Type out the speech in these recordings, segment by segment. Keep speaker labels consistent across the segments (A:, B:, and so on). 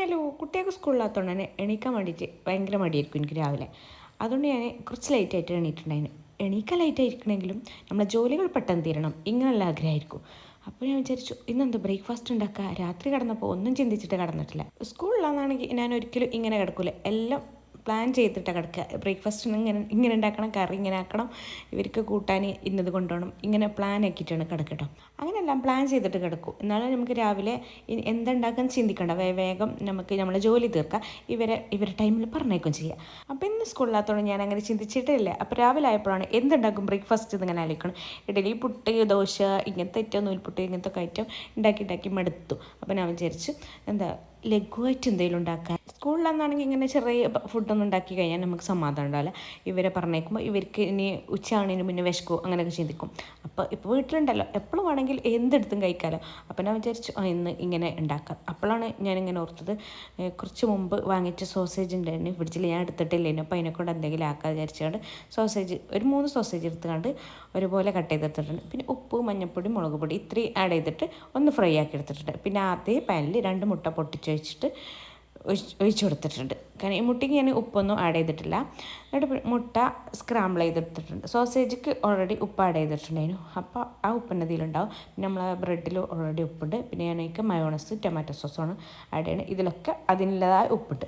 A: Hello, കുട്ടികൾക്ക് സ്കൂളിലാത്തതുകൊണ്ട് തന്നെ എണീക്കാൻ വേണ്ടിയിട്ട് ഭയങ്കര മടിയായിരിക്കും എനിക്ക് രാവിലെ. അതുകൊണ്ട് ഞാൻ കുറച്ച് ലേറ്റായിട്ട് എണീറ്റുണ്ടായിരുന്നു. എണീക്കാൻ ലേറ്റായിരിക്കണമെങ്കിലും നമ്മളെ ജോലികൾ പെട്ടെന്ന് തീരണം ഇങ്ങനെയുള്ള ആഗ്രഹമായിരിക്കും. അപ്പോൾ ഞാൻ വിചാരിച്ചു ഇന്നെന്ത് ബ്രേക്ക്ഫാസ്റ്റ് ഉണ്ടാക്കുക. രാത്രി കിടന്നപ്പോൾ ഒന്നും ചിന്തിച്ചിട്ട് കിടന്നിട്ടില്ല. സ്കൂളിലാണെന്നാണെങ്കിൽ ഞാൻ ഒരിക്കലും ഇങ്ങനെ കിടക്കില്ല, എല്ലാം പ്ലാൻ ചെയ്തിട്ടാണ് കിടക്കുക. ബ്രേക്ക്ഫാസ്റ്റിന് ഇങ്ങനെ ഇങ്ങനെ ഉണ്ടാക്കണം, കറി ഇങ്ങനെ ആക്കണം, ഇവർക്ക് കൂട്ടാൻ ഇന്നത് കൊണ്ടുപോകണം, ഇങ്ങനെ പ്ലാൻ ആക്കിയിട്ടാണ് കിടക്കട്ടോ. അങ്ങനെയെല്ലാം പ്ലാൻ ചെയ്തിട്ട് കിടക്കും. എന്നാലും നമുക്ക് രാവിലെ എന്തുണ്ടാക്കാൻ ചിന്തിക്കണ്ട, വേഗം നമുക്ക് നമ്മളെ ജോലി തീർക്കാം, ഇവരെ ടൈമിൽ പറഞ്ഞേക്കും ചെയ്യാം. അപ്പോൾ ഇന്ന് സ്കൂളിലാത്തോളം ഞാൻ അങ്ങനെ ചിന്തിച്ചിട്ടില്ല. അപ്പോൾ രാവിലെ ആയപ്പോഴാണ് എന്തുണ്ടാക്കും ബ്രേക്ക്ഫാസ്റ്റ് ഇതിങ്ങനെ ആലോചിക്കണം. ഇഡലി, പുട്ട്, ദോശ, ഇങ്ങനത്തെ ഐറ്റം, നൂൽപുട്ട്, ഇങ്ങനത്തെ ഒക്കെ ഐറ്റം ഉണ്ടാക്കി മടുത്തു. അപ്പോൾ ഞാൻ വിചാരിച്ചു എന്താ ലഘുവായിട്ട് എന്തെങ്കിലും ഉണ്ടാക്കാൻ. സ്കൂളിലാണെന്നാണെങ്കിൽ ഇങ്ങനെ ചെറിയ ഫുഡൊന്നും ഉണ്ടാക്കി കഴിഞ്ഞാൽ നമുക്ക് സമാധാനം ഉണ്ടാവില്ല. ഇവരെ പറഞ്ഞേക്കുമ്പോൾ ഇവർക്ക് ഇനി ഉച്ചയാണതിന് മുന്നേ വിശക്കുമോ അങ്ങനെയൊക്കെ ചിന്തിക്കും. അപ്പോൾ ഇപ്പോൾ വീട്ടിലുണ്ടല്ലോ, എപ്പോഴും വേണമെങ്കിൽ എന്തെടുത്തും കഴിക്കാമല്ലോ. അപ്പോൾ ഞാൻ വിചാരിച്ചു ഇന്ന് ഇങ്ങനെ ഉണ്ടാക്കാം. അപ്പോഴാണ് ഞാനിങ്ങനെ ഓർത്തത്, കുറച്ച് മുമ്പ് വാങ്ങിച്ച സോസേജ് ഉണ്ടായിരുന്നു ഫ്രിഡ്ജിൽ, ഞാൻ എടുത്തിട്ടില്ലേനു. അപ്പോൾ അതിനെക്കൊണ്ട് എന്തെങ്കിലും ആക്കാൻ വിചാരിച്ചുകൊണ്ട് സോസേജ് ഒരു 3 സോസേജ് എടുത്തുകൊണ്ട് ഒരുപോലെ കട്ട് ചെയ്തെടുത്തിട്ടുണ്ട്. പിന്നെ ഉപ്പ്, മഞ്ഞൾപ്പൊടി, മുളക് പൊടി ഇത്രയും ആഡ് ചെയ്തിട്ട് ഒന്ന് ഫ്രൈ ആക്കി എടുത്തിട്ടുണ്ട്. പിന്നെ അതേ പാനിൽ 2 മുട്ട പൊട്ടിച്ച് വെച്ചിട്ട് ഒഴിച്ചു കൊടുത്തിട്ടുണ്ട്. കാരണം ഈ മുട്ടയ്ക്ക് ഞാൻ ഉപ്പൊന്നും ആഡ് ചെയ്തിട്ടില്ല. എന്നിട്ട് മുട്ട സ്ക്രാമ്പിൾ ചെയ്തെടുത്തിട്ടുണ്ട്. സോസേജിക്ക് ഓൾറെഡി ഉപ്പ് ആഡ് ചെയ്തിട്ടുണ്ടായിരുന്നു. അപ്പോൾ ആ ഉപ്പിൻ്റെ ഇതിലുണ്ടാവും. പിന്നെ നമ്മൾ ബ്രെഡിൽ ഓൾറെഡി ഉപ്പുണ്ട്. പിന്നെ ഞാനേക്ക് മയോണസ്, ടൊമാറ്റോ സോസാണ് ആഡ് ചെയ്യുന്നത്. ഇതിലൊക്കെ അതിൻ്റെതായ ഉപ്പിട്ട്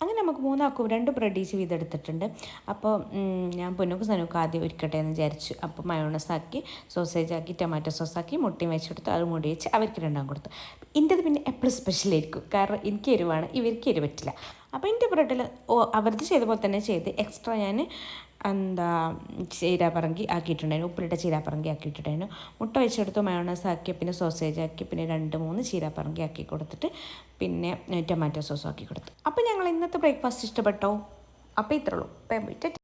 A: അങ്ങനെ നമുക്ക് 3 ആൾക്കും 2 ബ്രെഡ് ഈച്ച് വീതം എടുത്തിട്ടുണ്ട്. അപ്പോൾ ഞാൻ പൊന്നുക്ക് സനുക്ക് ആദ്യം ഒരുക്കട്ടെ എന്ന് വിചാരിച്ചു. അപ്പോൾ മയോണസ് ആക്കി, സോസേജ് ആക്കി, ടൊമാറ്റോ സോസാക്കി, മുട്ടയും വെച്ചെടുത്ത് അത് മൂടി വെച്ച് അവർക്ക് 2 കൊടുത്തു. എൻ്റെത് പിന്നെ എപ്പോഴും സ്പെഷ്യലായിരിക്കും, കാരണം എനിക്ക് എരിവാണ്, ഇവർക്ക് എരിവ് പറ്റില്ല. അപ്പോൾ എൻ്റെ ബ്രെഡിൽ അവരത് ചെയ്ത പോലെ തന്നെ ചെയ്ത് എക്സ്ട്രാ ഞാൻ എന്താ ചീരാപ്പറങ്കി ആക്കിയിട്ടുണ്ടായിരുന്നു, ഉപ്പിലിട്ട ചീരാപ്പറങ്കി ആക്കിയിട്ടുണ്ടായിരുന്നു. മുട്ട വെച്ചെടുത്ത് മയോണൈസ് ആക്കി, പിന്നെ സോസേജ് ആക്കി, പിന്നെ 2-3 ചീരാപ്പറങ്കി ആക്കി കൊടുത്തിട്ട് പിന്നെ ടൊമാറ്റോ സോസും ആക്കി കൊടുത്തു. അപ്പോൾ ഞങ്ങൾ ഇന്നത്തെ ബ്രേക്ക്ഫാസ്റ്റ് ഇഷ്ടപ്പെട്ടോ? അപ്പോൾ ഇത്രയുള്ളൂ.